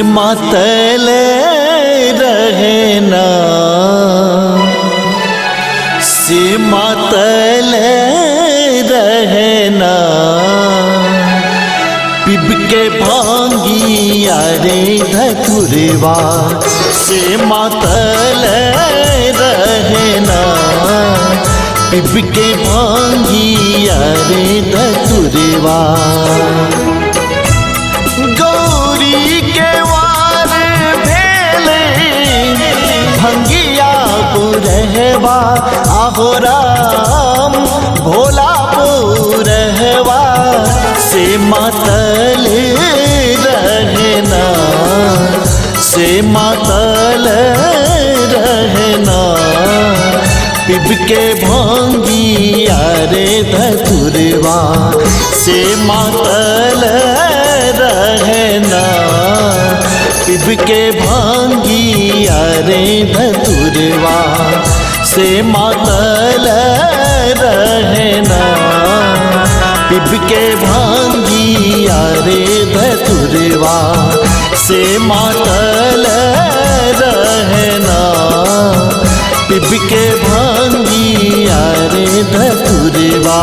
मातल रहना, से मातल रहना, पिब के भांगी अरे धतुरवा, से मातल रहना, पिब के भांगी अरे धतुरवा। गौरी के वार भेले भंगिया पुरहवा, आहो राम भोला पुरहवा, से मातल रहना, से मातल रहना, पिब के भांगी अरे धतुरवा, से मातल रहना, पिब के भांगी अरे धतुरवा, से मातल रहना, पिब के भांगी अरे धतुरवा, से मातल रहना, पिब के भांगी अरे धतुरवा।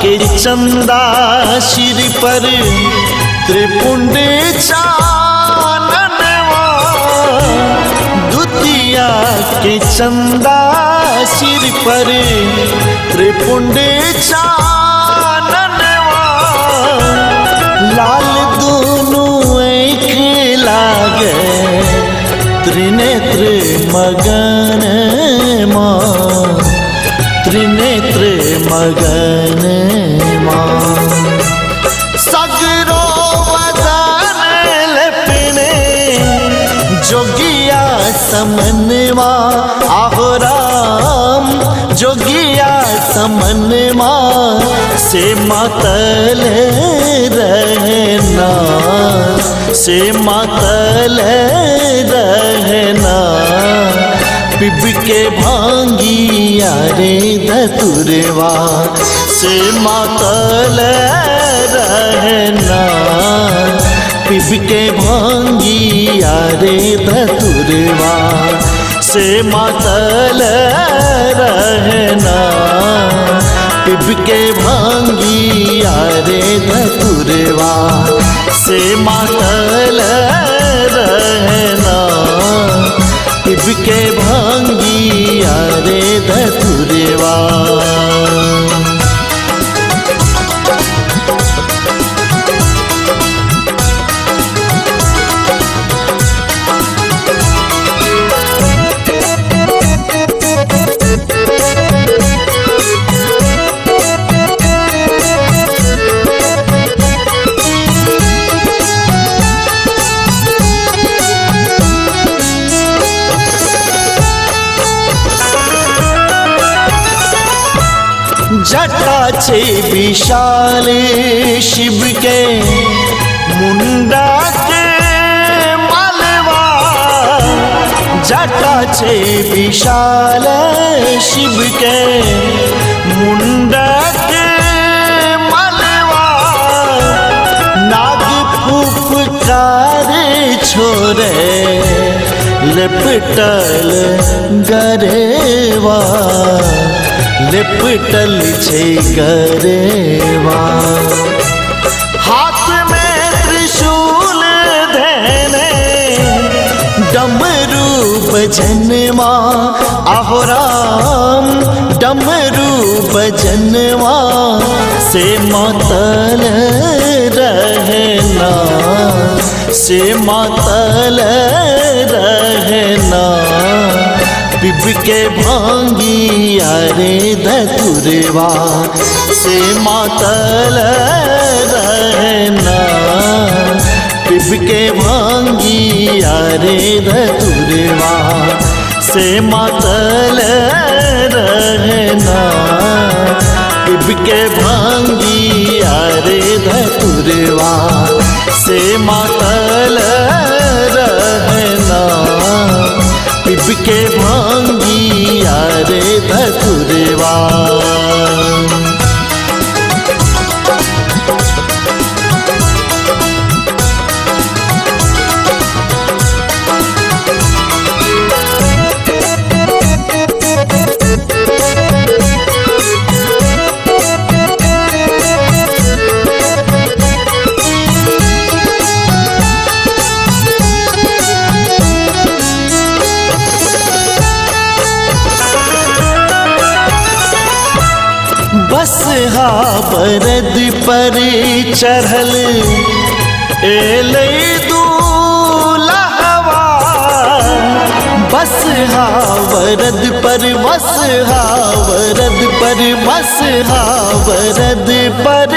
के चंदा सिर पर त्रिपुंड चाननवा, दुतिया के चंदा सिर पर त्रिपुंड चाननवा, लाल दोनों एक लागे त्रिनेत्र मगन मां, त्रिनेत्र मगन मां, सगरो वदन लपने जोगिया समनवा, आहो राम जोगिया समनवा, से मातल रहना, से मातल रहना, पिब के भांगी अरे धतुरवा, से मातल रहना, पिब के भांगी अरे धतुरवा, से मातल रहना, पिब के भांगी अरे धतुरवा, से मातल रहना, पिब के भांगी अरे धतुरवा। जटा छे विशाल शिव के मुंडा के मालवा, जटा छे विशाल शिव के मुंडा के मालवा, नाग फुफकार छोरे लिपटल गरेवा, लिपटल छे गरेवा, हाथ में त्रिशूल धैने डमरू बजनवा, आहो राम डमरू बजनवा, से मातल रहना, से मातल रहना, पिब के भांगी अरे धतुरवा, से मातल रहना, पिब के भांगी यारे धतुरवा से मातल रहना। पिब के भांगी यारे धतुरवा से मातल रहना। पिब के भांगी यारे धतुरवा। बस हा बरद पर चढ़ल एले दूल्हवा। बस हा वरद पर बस हा वरद पर बस हा वरद पर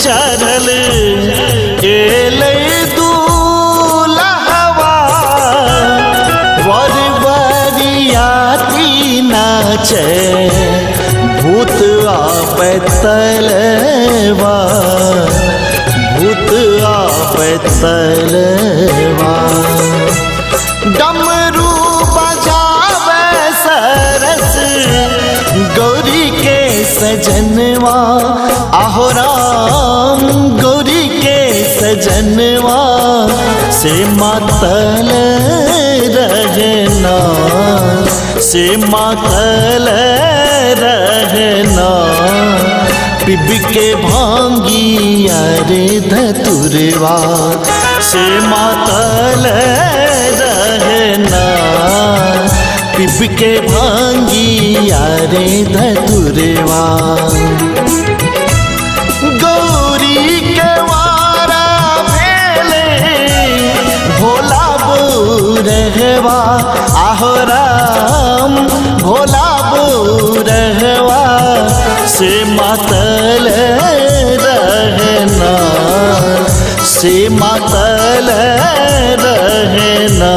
चढ़ल एले दूल्हवा। वर बरियाती नाचे भूत आपतलवा। भूत आपतलवा। डमरू बजावे सरस गौरी के सजनवा। आहो राम गौरी के सजनवा से मातल रहना। से मातल रहना। पिब के भांगी यारे धतुरवा से मातल रहना। पिब के भांगी यारे धतुरवा। गौरी के वारा भेले भोला बुरहवा। आहो राम भोला बुरहवा से मातल रहना। से मातल रहना।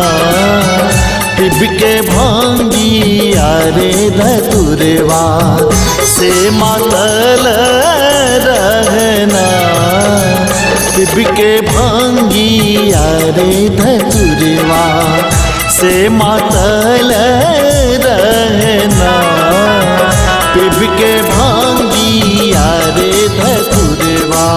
पिब के भांगी यारे धतुरवा से मातल रहना। पिब के भांगी यारे धतुरवा से मातल रहना। पिब के भांगी यारे धतुरवा।